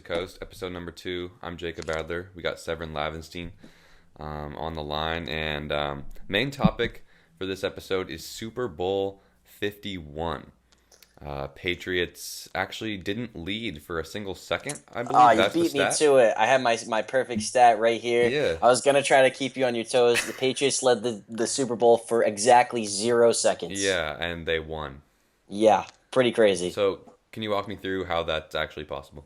Coast, episode number 2. I'm Jacob Adler. We got Sevrin Lavenstein on the line, and main topic for this episode is Super Bowl 51. Patriots actually didn't lead for a single second, I believe. Oh, you That's the beat me stat. to it. I have my perfect stat right here. Yeah, I was gonna try to keep you on your toes. The Patriots led the Super Bowl for exactly 0 seconds. yeah, and they won. Yeah, pretty crazy. So, can you walk me through how that's actually possible?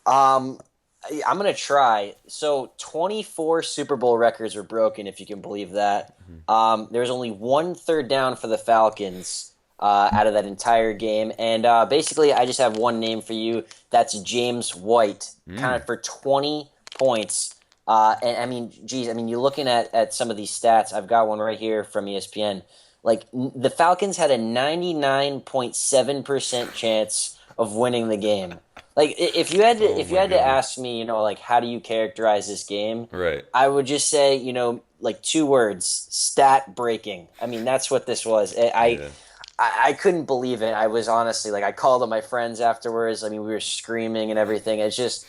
Um, I'm gonna try. So 24 Super Bowl records were broken, if you can believe that. Mhm. There was only one third down for the Falcons out of that entire game, and basically, I just have one name for you. That's James White, Mm, counted for 20 points. And I mean, geez, I mean, you're looking at some of these stats. I've got one right here from ESPN. Like the Falcons had a 99.7% chance of winning the game. Like if you had to oh if you my had to goodness. ask me, like how do you characterize this game? Right. I would just say, like two words: stat breaking. I mean, that's what this was. Yeah. I couldn't believe it. I was honestly like, I called up my friends afterwards. I mean, we were screaming and everything. It's just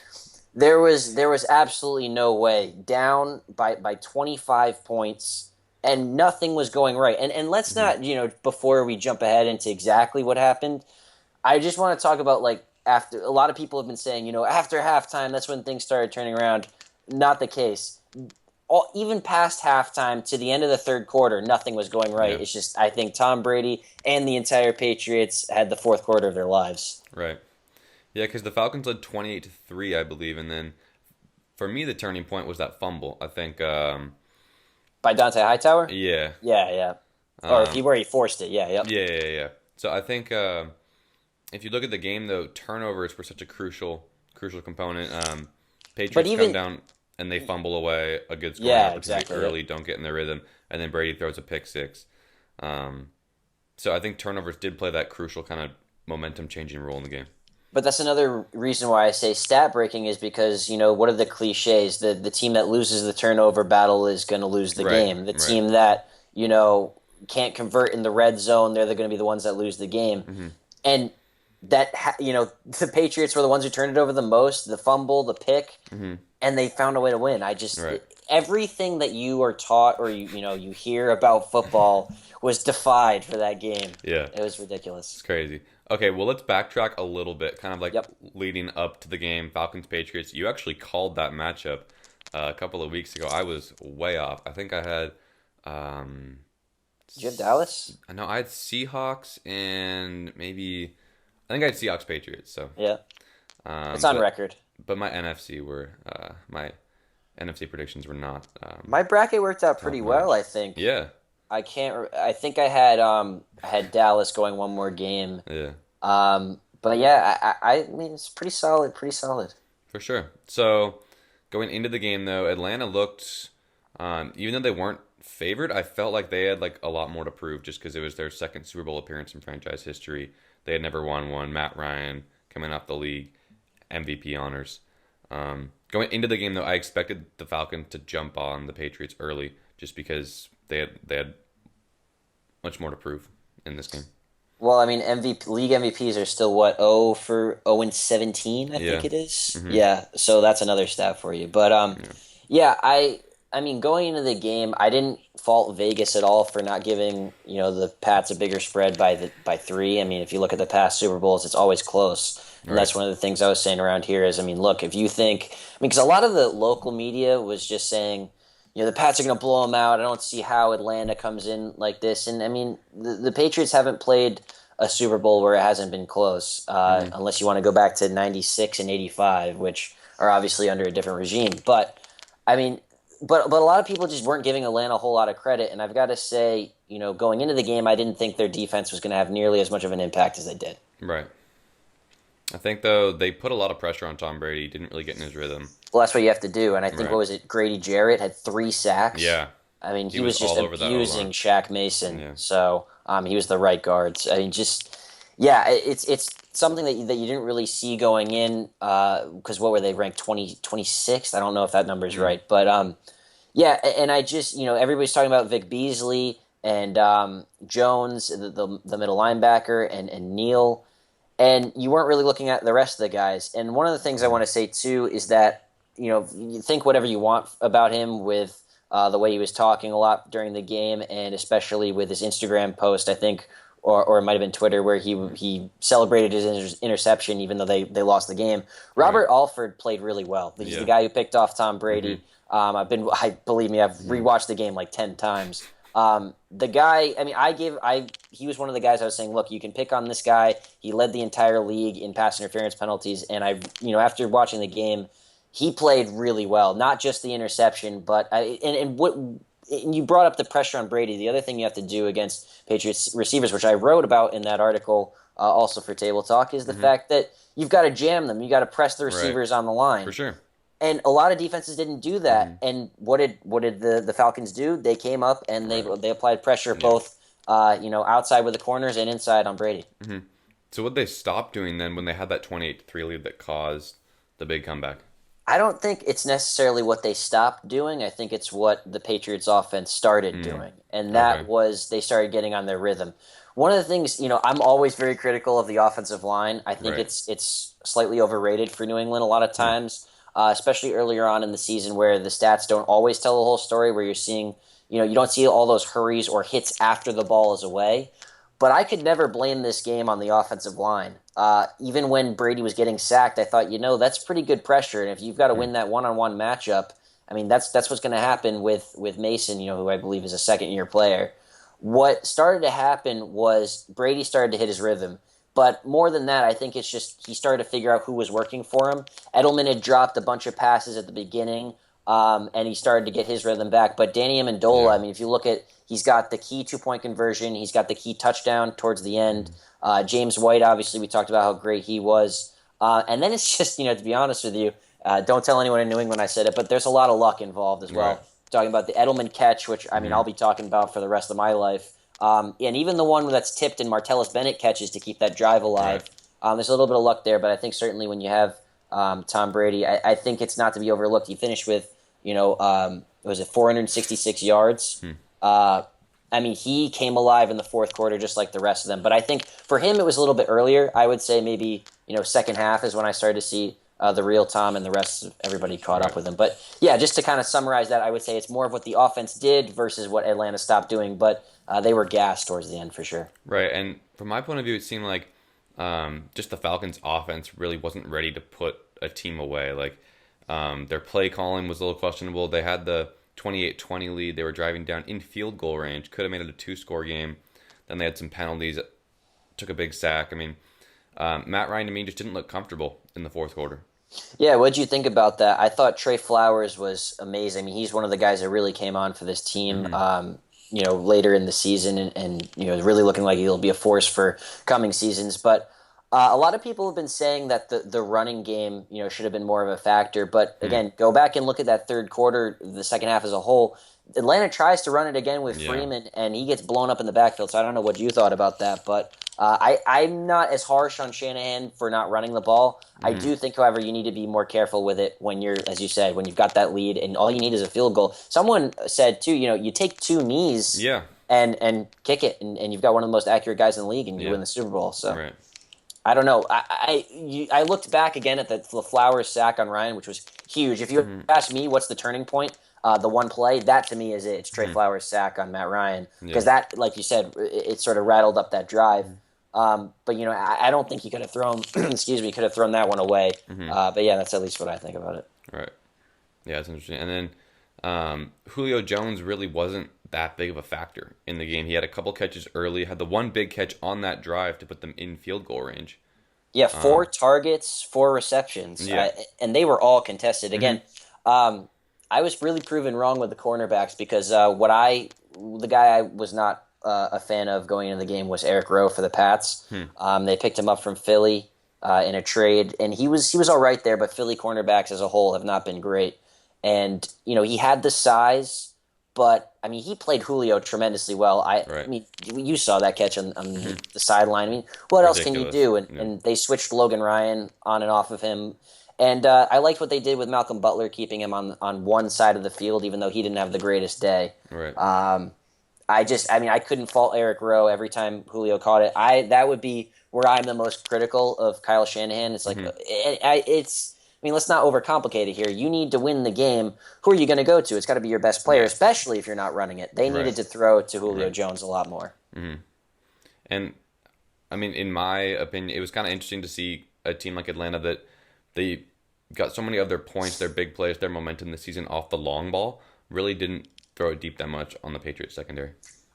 there was absolutely no way, down by 25 points, and nothing was going right. And let's Mhm. not, before we jump ahead into exactly what happened, I just want to talk about, like, after a lot of people have been saying, after halftime, that's when things started turning around. Not the case. Even past halftime to the end of the third quarter, nothing was going right. Yeah. It's just, I think Tom Brady and the entire Patriots had the fourth quarter of their lives. Right. Yeah, because the Falcons led 28-3, I believe, and then for me the turning point was that fumble. I think. By Dante Hightower? Yeah. Yeah, yeah. Or if Um, he where he forced it, yeah, yep. yeah. So I think if you look at the game, though, turnovers were such a crucial component. But Patriots come even down and they fumble away a good scoring yeah, opportunity exactly. Yep. early, don't get in their rhythm, and then Brady throws a pick six. Um, so I think turnovers did play that crucial kind of momentum changing role in the game. But that's another reason why I say stat breaking is because, what are the cliches? The team that loses the turnover battle is going to lose the Right. game. The Right. team that, can't convert in the red zone, they're going to be the ones that lose the game. Hmm. And the Patriots were the ones who turned it over the most, the fumble, the pick, Hmm. and they found a way to win. Right. Everything that you are taught or you hear about football was defied for that game. Yeah. It was It's ridiculous. crazy. Okay, well, let's backtrack a little bit, kind of like Yep. leading up to the game, Falcons Patriots. You actually called that matchup a couple of weeks ago. I was way off. I think I had, Did you have Dallas? I know I had Seahawks and maybe I think I had Seahawks Patriots. So, Yeah. It's on but record. my NFC predictions were not My bracket worked out top pretty well, notch. I think. Yeah, I think I had Dallas going one more game. yeah, But yeah, I mean it's pretty solid, pretty solid. for sure. So going into the game though, Atlanta looked, even though they weren't favored, I felt like they had like a lot more to prove just because it was their second Super Bowl appearance in franchise history. They had never won one. Matt Ryan coming off the league, MVP honors. Going into the game though, I expected the Falcons to jump on the Patriots early just because they had much more to prove in this game. Well, I mean, league MVPs are still what 0-17, I Yeah. think it is. Hmm. Yeah, so that's another stat for you. But Yeah. yeah, I mean, going into the game, I didn't fault Vegas at all for not giving the Pats a bigger spread by 3. I mean, if you look at the past Super Bowls, it's always close, and Right. that's one of the things I was saying around here is, I mean, look, if you think, I mean, because a lot of the local media was just saying, the Pats are going to blow them out. I don't see how Atlanta comes in like this, and I mean, the Patriots haven't played a Super Bowl where it hasn't been close, Hmm. unless you want to go back to '96 and '85, which are obviously under a different regime, but. I mean, but a lot of people just weren't giving Atlanta a whole lot of credit, and I've got to say, going into the game, I didn't think their defense was going to have nearly as much of an impact as they did. Right. I think though they put a lot of pressure on Tom Brady. He didn't really get in his rhythm. Well, that's what you have to do, and I think Right. what was it? Grady Jarrett had 3 sacks. Yeah. I mean, He he was was just all over that abusing O-line. Shaq Mason. Yeah. So he was the right guard. So, I mean, just yeah, it's something that you didn't really see going in because what were they ranked 26th? I don't know if that number is Mm. right, but yeah, and I just everybody's talking about Vic Beasley and Jones, the middle linebacker, and Neal. and you weren't really looking at the rest of the guys. And one of the things I want to say too is that you think whatever you want about him with the way he was talking a lot during the game, and especially with his Instagram post, I think, or it might have been Twitter, where he celebrated his interception even though they lost the game. Right. Robert Alford played really well. He's the Yeah. guy who picked off Tom Mm-hmm. Brady. I believe me, I've rewatched the game like 10 times. The guy, I mean, he was one of the guys I was saying, look, you can pick on this guy. He led the entire league in pass interference penalties, and after watching the game, he played really well. Not just the interception, but and you brought up the pressure on Brady. The other thing you have to do against Patriots receivers, which I wrote about in that article, also for Table Talk, is the Mm-hmm. fact that you've got to jam them. You got to press the Right. receivers on the For line. sure. And a lot of defenses didn't do Mm-hmm. that. And what did the Falcons do? They came up and they Right. they applied pressure Yeah. both outside with the corners and inside on Brady. Mm-hmm. So what they stopped doing then when they had that 28-3 lead that caused the big comeback? I don't think it's necessarily what they stopped doing. I think it's what the Patriots offense started Mm. doing. And that Okay. was they started getting on their rhythm. One of the things, I'm always very critical of the offensive line. I think Right. it's slightly overrated for New England a lot of Hmm. times, especially earlier on in the season where the stats don't always tell the whole story, where you're seeing, you don't see all those hurries or hits after the ball is away. But I could never blame this game on the offensive line. Even when Brady was getting sacked, I thought, that's pretty good pressure. And if you've got to Hmm. win that one-on-one matchup, I mean, that's what's going to happen with Mason, who I believe is a second-year player. What started to happen was Brady started to hit his rhythm. But more than that, I think it's just he started to figure out who was working for him. Edelman had dropped a bunch of passes at the beginning, and he started to get his rhythm back. But Danny Amendola, Yeah. I mean, if you look at, he's got the key 2-point conversion, he's got the key touchdown towards the end. James White, obviously, we talked about how great he was. And then it's just, to be honest with you, don't tell anyone in New England I said it, but there's a lot of luck involved as Right. well. Talking about the Edelman catch, which, I mean, Mm-hmm. I'll be talking about for the rest of my life. And even the one that's tipped and Martellus Bennett catches to keep that drive alive. Right. There's a little bit of luck there, but I think certainly when you have Tom Brady, I think it's not to be overlooked. He finished with, was it 466 yards? Hmm. I mean, he came alive in the fourth quarter just like the rest of them. But I think for him, it was a little bit earlier. I would say maybe, second half is when I started to see the real Tom, and the rest of everybody caught Right. up with him. But yeah, just to kind of summarize that, I would say it's more of what the offense did versus what Atlanta stopped doing. But they were gassed towards the end for sure. Right. And from my point of view, it seemed like just the Falcons' offense really wasn't ready to put a team away. Like their play calling was a little questionable. They had the 28-20 lead. They were driving down in field goal range. Could have made it a two-score game. Then they had some penalties. Took a big sack. I mean, Matt Ryan to me just didn't look comfortable in the fourth quarter. Yeah, what'd you think about that? I thought Trey Flowers was amazing. I mean, he's one of the guys that really came on for this team, Mm-hmm. later in the season, and really looking like he'll be a force for coming seasons. But a lot of people have been saying that the running game, should have been more of a factor. But Hmm. again, go back and look at that third quarter, the second half as a whole. Atlanta tries to run it again with Yeah. Freeman, and he gets blown up in the backfield. So I don't know what you thought about that, but I'm not as harsh on Shanahan for not running the ball. I Hmm. do think, however, you need to be more careful with it when you're, as you said, when you've got that lead and all you need is a field goal. Someone said too, you take two knees Yeah. and kick it, and you've got one of the most accurate guys in the league, and you Yeah. win the Super Bowl. So Right. I don't know. I looked back again at the Flowers sack on Ryan, which was huge. If you Hmm. ask me, what's the turning point? The one play that to me is it. It's Trey Hmm. Flowers' sack on Matt Ryan Yeah. because that, like you said, it sort of rattled up that drive. But I don't think he could have thrown. Excuse me, could have thrown that one away. Hmm. But yeah, that's at least what I think about it. Right. Yeah, it's interesting. And then Julio Jones really wasn't that big of a factor in the game. He had a couple catches early, had the one big catch on that drive to put them in field goal range. Yeah, 4 targets, 4 receptions, Yeah. and they were all contested. Hmm. Again, I was really proven wrong with the cornerbacks because the guy I was not a fan of going into the game was Eric Rowe for the Pats. They picked him up from Philly in a trade, and he was all right there. But Philly cornerbacks as a whole have not been great, and he had the size. But I mean, he played Julio tremendously well. I Right. mean, you saw that catch on the sideline. I mean, what else can you Ridiculous. do? And, Yeah. and they switched Logan Ryan on and off of him. And I liked what they did with Malcolm Butler, keeping him on one side of the field, even though he didn't have the greatest day. Right. I couldn't fault Eric Rowe every time Julio caught it. That would be where I'm the most critical of Kyle Shanahan. It's like, Hmm. let's not overcomplicate it here. You need to win the game. Who are you going to go to? It's got to be your best player, Yeah. especially if you're not running it. They Right. needed to throw to Julio Right. Jones a lot more. Hmm. And I mean, in my opinion, it was kind of interesting to see a team like Atlanta that they got so many of their points, their big plays, their momentum this season off the long ball. Really didn't throw it deep that much on the Patriots secondary.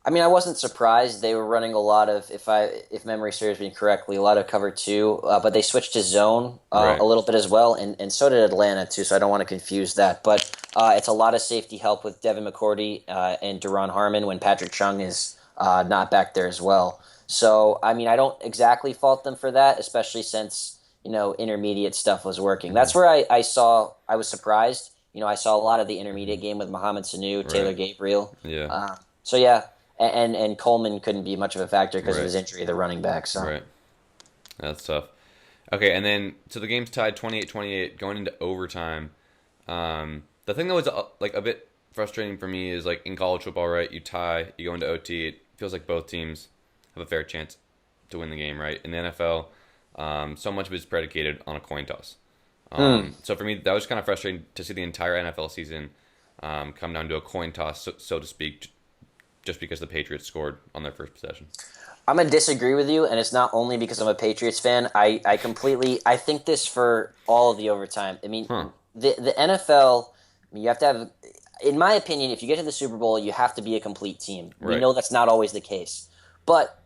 I wasn't surprised. They were running a lot of, if memory serves me correctly, a lot of cover two, but they switched to zone Right. a little bit as well, and so did Atlanta too. So I don't want to confuse that, but it's a lot of safety help with Devin McCourty and Duron Harmon when Patrick Chung is not back there as well. So I don't exactly fault them for that, especially since intermediate stuff was working. Hmm. That's where I was surprised. I saw a lot of the intermediate game with Mohamed Sanu, Taylor Right. Gabriel. Yeah. So yeah, and Coleman couldn't be much of a factor because of Right. his injury, the running back. So Right. That's tough. Okay, and then so the game's tied 28-28 going into overtime. The thing that was like a bit frustrating for me is like in college football, right? You tie, you go into OT. It feels like both teams have a fair chance to win the game, right? In the NFL, so much of it is predicated on a coin toss. So for me, that was kind of frustrating to see the entire NFL season come down to a coin toss, so to speak, just because the Patriots scored on their first possession. I'm gonna disagree with you, and it's not only because I'm a Patriots fan. I think this for all of the overtime. Huh. The NFL. You have to have, in my opinion, if you get to the Super Bowl, you have to be a complete team. We Right. know that's not always the case, but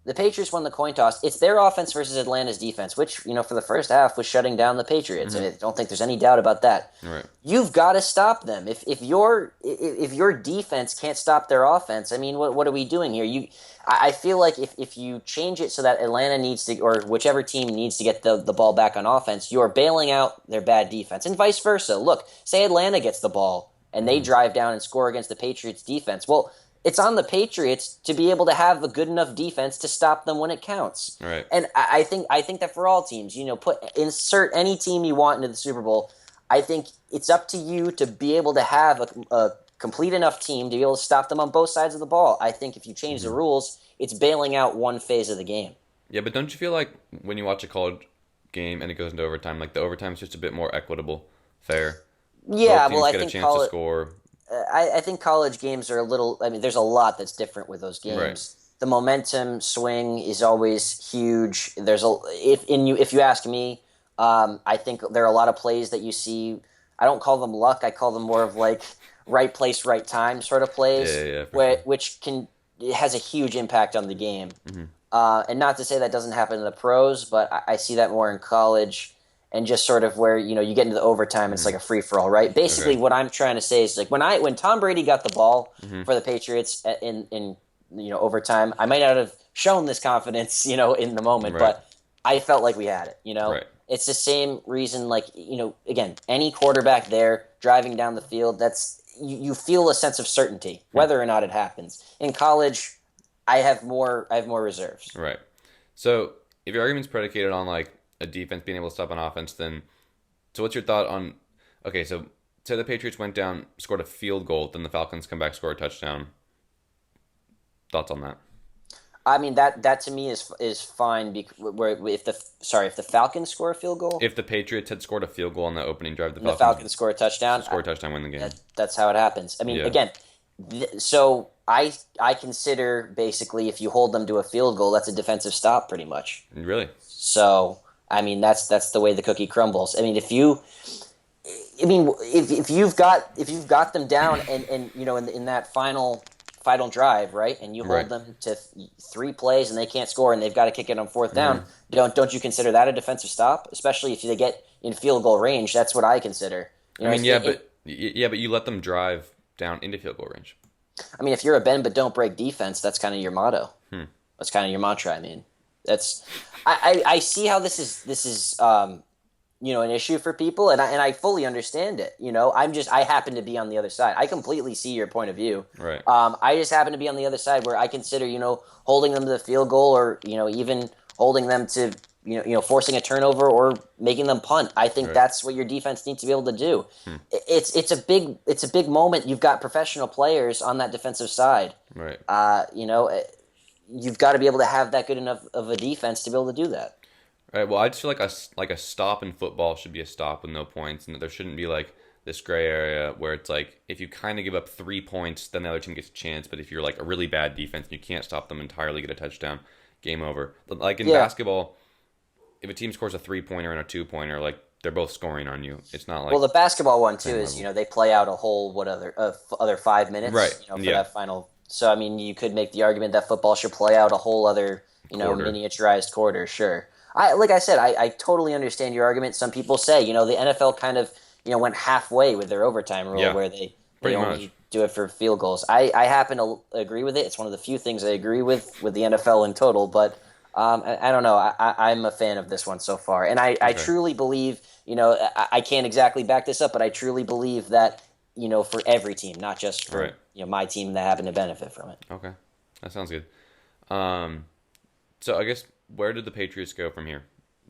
the Patriots won the coin toss. It's their offense versus Atlanta's defense, which for the first half was shutting down the Patriots. I don't think there's any doubt about that. Right. You've got to stop them. If your defense can't stop their offense, what are we doing here? I feel like if you change it so that Atlanta needs to, or whichever team needs to get the ball back on offense, you're bailing out their bad defense, and vice versa. Look, say Atlanta gets the ball and they drive down and score against the Patriots defense. Well, it's on the Patriots to be able to have a good enough defense to stop them when it counts. Right. And I think that for all teams, insert any team you want into the Super Bowl. I think it's up to you to be able to have a complete enough team to be able to stop them on both sides of the ball. I think if you change the rules, it's bailing out one phase of the game. Yeah, but don't you feel like when you watch a college game and it goes into overtime, like the overtime is just a bit more equitable, fair? Yeah, Both well, teams I get a think chance to score. I think college games are a little. There's a lot that's different with those games. Right. The momentum swing is always huge. If you ask me, I think there are a lot of plays that you see. I don't call them luck. I call them more of like right place, right time sort of plays, Yeah, for sure. which it has a huge impact on the game. Hmm. And not to say that doesn't happen in the pros, but I see that more in college. And just sort of where you get into the overtime, it's like a free for all, right? Basically, Okay. what I'm trying to say is like when Tom Brady got the ball Hmm. for the Patriots in overtime, I might not have shown this confidence in the moment, Right. but I felt like we had it. Right. It's the same reason. Like again, any quarterback there driving down the field, you feel a sense of certainty whether or not it happens. In college, I have more reserves. Right. So if your argument's predicated on like a defense being able to stop an offense, then so what's your thought on? Okay, so say the Patriots went down, scored a field goal, then the Falcons come back, score a touchdown. Thoughts on that? That to me is fine. If the Falcons score a field goal, If the Patriots had scored a field goal on the opening drive, the and the Falcons Falcons score a touchdown, score a touchdown, win the game. that's how it happens. Yeah. Again, so I consider basically if you hold them to a field goal, that's a defensive stop, pretty much. Really? So that's the way the cookie crumbles. If you've got them down and in that final drive, right, and you hold Right. them to 3 plays and they can't score and they've got to kick it on fourth down, don't you consider that a defensive stop? Especially if they get in field goal range, that's what I consider. But you let them drive down into field goal range. If you're a bend but don't break defense, that's kind of your motto. That's kind of your mantra. That's I see how this is an issue for people, and I fully understand it. I happen to be on the other side. I completely see your point of view. Right. I just happen to be on the other side where I consider holding them to the field goal or even holding them to forcing a turnover or making them punt. I think Right. that's what your defense needs to be able to do. Hmm. It's a big moment. You've got professional players on that defensive side. Right. Uh, you know, you've got to be able to have that good enough of a defense to be able to do that. Right. Well, I just feel like a stop in football should be a stop with no points, and that there shouldn't be like this gray area where it's like if you kind of give up 3 points, then the other team gets a chance. But if you're like a really bad defense and you can't stop them entirely, get a touchdown, game over. But like in Yeah. basketball, if a team scores a 3 pointer and a 2 pointer, like they're both scoring on you. It's not Well, like the basketball one too same is level. they play out a whole other 5 minutes Right. for Yeah. that final. So I mean, you could make the argument that football should play out a whole other Quarter. miniaturized quarter. Sure, like I said, I totally understand your argument. Some people say the NFL kind of went halfway with their overtime rule Yeah. where they Pretty much. only do it for field goals. I happen to agree with it. It's one of the few things I agree with the NFL in total, but I don't know. I'm a fan of this one so far, and I Okay. truly believe. I can't exactly back this up, but I truly believe that for every team, not just for Right. my team that happen to benefit from it. Okay. That sounds good. Um. So I guess where did the Patriots go from here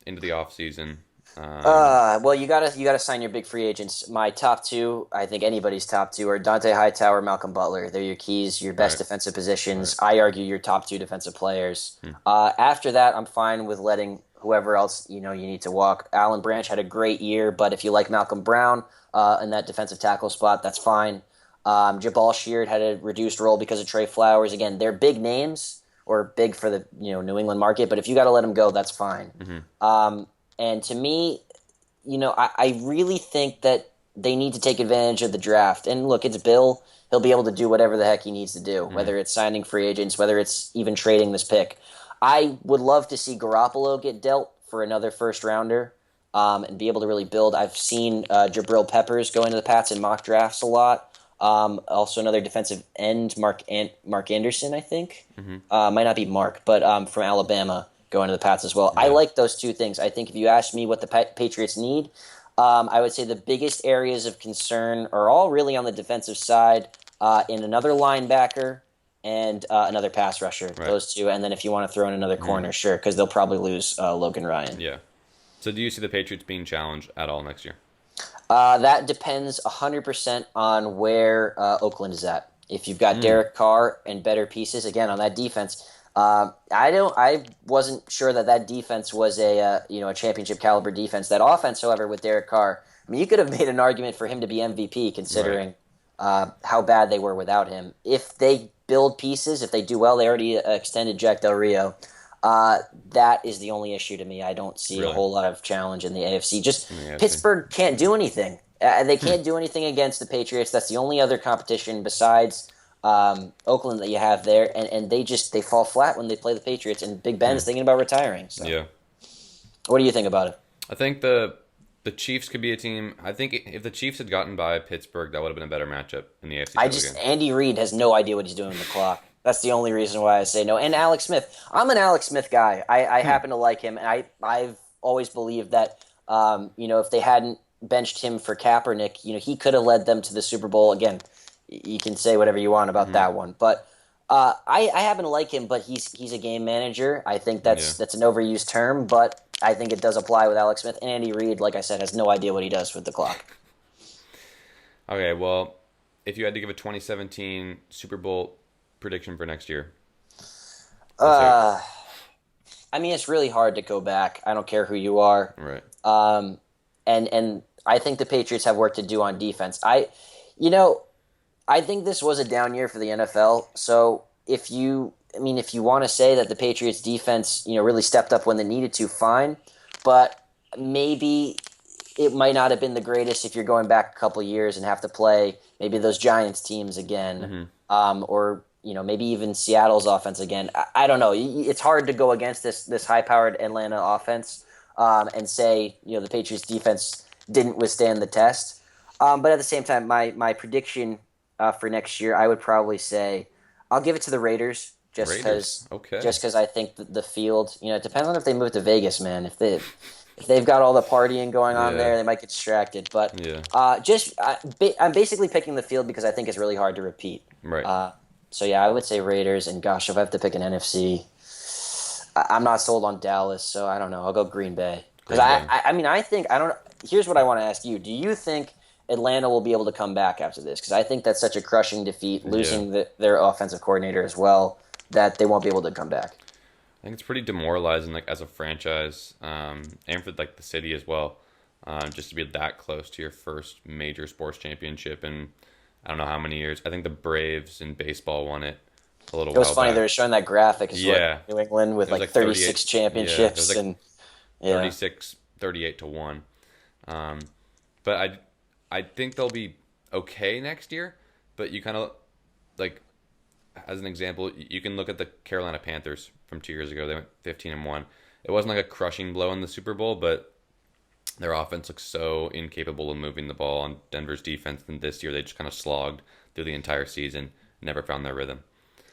into the off season? Well, you gotta sign your big free agents. My top two, I think anybody's top two, are Dante Hightower, Malcolm Butler. They're your keys, your best Right. defensive Right. positions. I argue your top two defensive players. Hmm. After that, I'm fine with letting whoever else you need to walk. Alan Branch had a great year, but if you like Malcolm Brown in that defensive tackle spot, that's fine. Jabal Sheard had a reduced role because of Trey Flowers. Again, they're big names or big for the New England market, but if you got to let them go, that's fine. Hmm. And to me, I really think that they need to take advantage of the draft. And look, it's Bill. He'll be able to do whatever the heck he needs to do, Hmm. whether it's signing free agents, whether it's even trading this pick. I would love to see Garoppolo get dealt for another first rounder and be able to really build. I've seen Jabril Peppers go into the Pats in mock drafts a lot. Also, another defensive end, Mark Anderson, I think. Hmm. Might not be Mark, but from Alabama going to the Pats as well. I Yeah. like those two things. I think if you ask me what the Patriots need, I would say the biggest areas of concern are all really on the defensive side in another linebacker and another pass rusher. Right. Those two. And then if you want to throw in another Hmm. corner, sure, because they'll probably lose Logan Ryan. Yeah. So do you see the Patriots being challenged at all next year? That depends 100% on where Oakland is at. If you've got Mm. Derek Carr and better pieces, again on that defense, I wasn't sure that defense was a championship caliber defense. That offense, however, with Derek Carr, I mean, you could have made an argument for him to be MVP Right. considering how bad they were without him. If they build pieces, if they do well, they already extended Jack Del Rio. That is the only issue to me. I don't see a Really? whole lot of challenge in the AFC. Just In the AFC. Pittsburgh can't do anything. They Hmm. can't do anything against the Patriots. That's the only other competition besides Oakland that you have there, and they fall flat when they play the Patriots. And Big Ben's Hmm. thinking about retiring. So, Yeah. what do you think about it? I think the Chiefs could be a team. I think if the Chiefs had gotten by Pittsburgh, that would have been a better matchup in the AFC title game. Andy Reid has no idea what he's doing with the clock. That's the only reason why I say no. And Alex Smith, I'm an Alex Smith guy. I Hmm. happen to like him, and I've always believed that if they hadn't benched him for Kaepernick, he could have led them to the Super Bowl. Again, you can say whatever you want about Hmm. that one, but I happen to like him. But he's a game manager. I think Yeah. that's an overused term, but I think it does apply with Alex Smith. And Andy Reid, like I said, has no idea what he does with the clock. Okay. Well, if you had to give a 2017 Super Bowl prediction for next year, let's hear it. Uh, I mean, it's really hard to go back. I don't care who you are. Right. And I think the Patriots have work to do on defense. You know, I think this was a down year for the NFL. So if you want to say that the Patriots defense, really stepped up when they needed to, fine. But maybe it might not have been the greatest if you're going back a couple years and have to play maybe those Giants teams again, Hmm. or maybe even Seattle's offense again. I don't know. It's hard to go against this high-powered Atlanta offense and say the Patriots defense didn't withstand the test. But at the same time, my prediction for next year, I would probably say I'll give it to the Raiders just Raiders. because Okay. I think the field. It depends on if they move to Vegas, man. If they've got all the partying going on Yeah. there, they might get distracted. But Yeah. I'm basically picking the field because I think it's really hard to repeat. Right. So yeah, I would say Raiders. And gosh, if I have to pick an NFC, I'm not sold on Dallas, so I don't know. I'll go Green Bay because Green Bay. I mean I think I don't. Here's what I want to ask you: do you think Atlanta will be able to come back after this? Because I think that's such a crushing defeat, Yeah. losing their offensive coordinator as well, that they won't be able to come back. I think it's pretty demoralizing, like as a franchise, and for like the city as well, just to be that close to your first major sports championship in I don't know how many years. I think the Braves in baseball won it a little It was while funny. They back. were showing that graphic as what Yeah, New England with it was like like 38. 36 Yeah, it was championships like and yeah. 36, 38 to one. Um, but I think they'll be okay next year. But you kind of like as an example, you can look at the Carolina Panthers from 2 years ago. They went 15-1. It wasn't like a crushing blow in the Super Bowl, but their offense looks so incapable of moving the ball on Denver's defense. And this year they just kind of slogged through the entire season, never found their rhythm.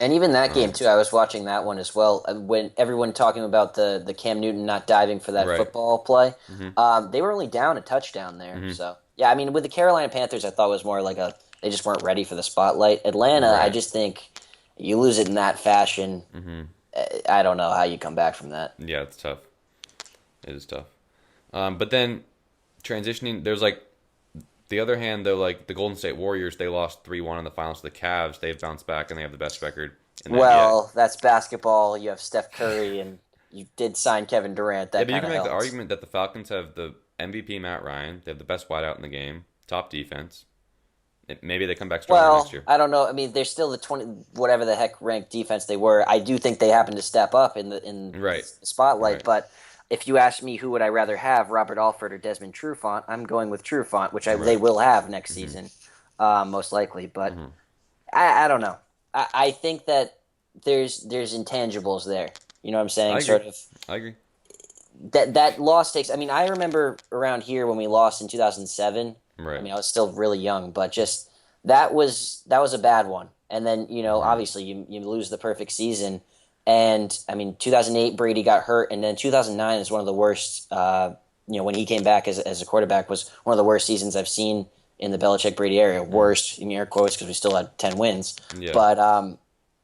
And even that game Um, too, I was watching that one as well. When everyone talking about the Cam Newton not diving for that right. football play, hmm they were only down a touchdown there. hmm So yeah, I mean, with the Carolina Panthers, I thought it was more like they just weren't ready for the spotlight. Atlanta, I Right. just think you lose it in that fashion. hmm I don't know how you come back from that. Yeah, it's tough. It is tough. But then transitioning, there's like the other hand though, like the Golden State Warriors, they lost 3-1 in the finals to the Cavs. They've bounced back and they have the best record in the NBA. Well, that's basketball. You have Steph Curry, and you did sign Kevin Durant. Yeah, That but you kind can of make the helps. argument that the Falcons have the MVP Matt Ryan. They have the best wideout in the game, top defense. Maybe they come back stronger next Well, year. I don't know. I mean, they're still the 20 whatever the heck ranked defense they were. I do think they happen to step up in Right, the spotlight. right, But if you ask me who would I rather have, Robert Alford or Desmond Trufant, I'm going with Trufant, which they right. will have next hmm season, most likely. But hmm I don't know. I think that there's intangibles there. You know what I'm I saying? agree. Sort of I agree. that loss takes. I mean, I remember around here when we lost in 2007. I Right. mean, I was still really young, but just that was a bad one. And then hmm obviously you lose the perfect season. And I mean, 2008 Brady got hurt, and then 2009 is one of the worst. When he came back as a quarterback was one of the worst seasons I've seen in the Belichick Brady era. hmm Worst in air quotes because we still had 10 wins, Yeah. but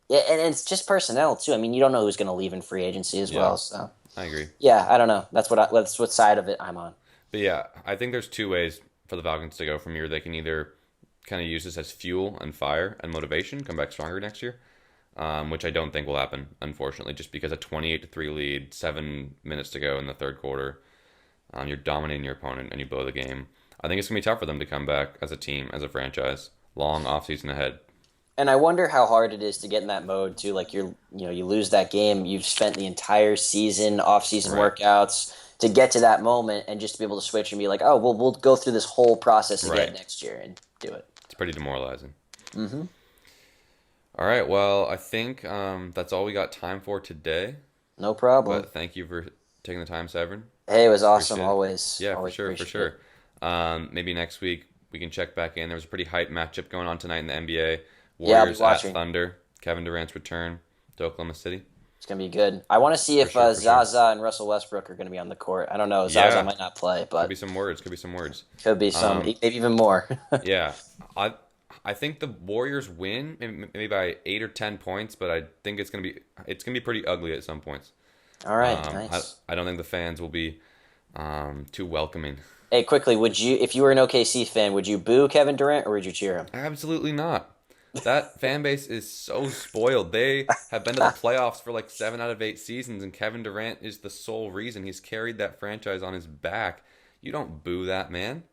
yeah, and it's just personnel too. I mean, you don't know who's going to leave in free agency as Yeah. well. So I agree. yeah, I don't know. That's what side of it I'm on. But yeah, I think there's two ways for the Falcons to go from here. They can either kind of use this as fuel and fire and motivation, come back stronger next year, which I don't think will happen, unfortunately, just because a 28-3 lead, 7 minutes to go in the third quarter, you're dominating your opponent and you blow the game. I think it's gonna be tough for them to come back as a team, as a franchise. Long offseason ahead. And I wonder how hard it is to get in that mode too. Like you lose that game, you've spent the entire season, off-season Right. workouts to get to that moment, and just to be able to switch and be like, oh, well, we'll go through this whole process again Right. next year and do it. It's pretty demoralizing. Mm-hmm. All right. Well, I think that's all we got time for today. No problem. But thank you for taking the time, Severn. Hey, it was awesome. Appreciate it. Always, Yeah, for always sure, for appreciate it. sure. Maybe next week we can check back in. There was a pretty hype matchup going on tonight in the NBA. Yeah, I'll be Warriors at watching. Thunder. Kevin Durant's return to Oklahoma City. It's gonna be good. I want to see For if sure, for sure. Zaza and Russell Westbrook are gonna be on the court. I don't know. Zaza Yeah, might not play, could be but some words. Could be some words. could be some, Um, maybe even more. yeah, I think the Warriors win maybe by 8 or 10 points, but I think it's gonna be pretty ugly at some points. All right, I nice. I don't think the fans will be too welcoming. Hey, quickly, if you were an OKC fan, would you boo Kevin Durant or would you cheer him? Absolutely not. That fan base is so spoiled. They have been to the playoffs for like 7 out of 8 seasons, and Kevin Durant is the sole reason. He's carried that franchise on his back. You don't boo that man.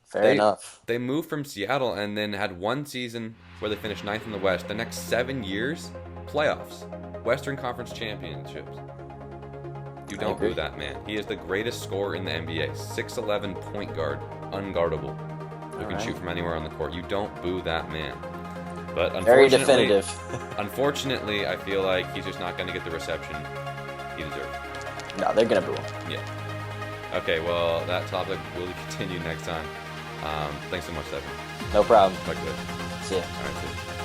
Fair They enough. they moved from Seattle and then had one season where they finished ninth in the West. The next 7 years, playoffs, Western Conference championships. You I don't boo agree. that man. He is the greatest scorer in the NBA. 6'11" point guard, unguardable. Who All can shoot right. from anywhere on the court. You don't boo that man. But Very unfortunately, definitive. unfortunately, I feel like he's just not going to get the reception he deserves. No, they're gonna boo him. Yeah. Okay, well, that topic will continue next time. Thanks so much, Devin. No problem. Talk to you later. See ya. All right, see you.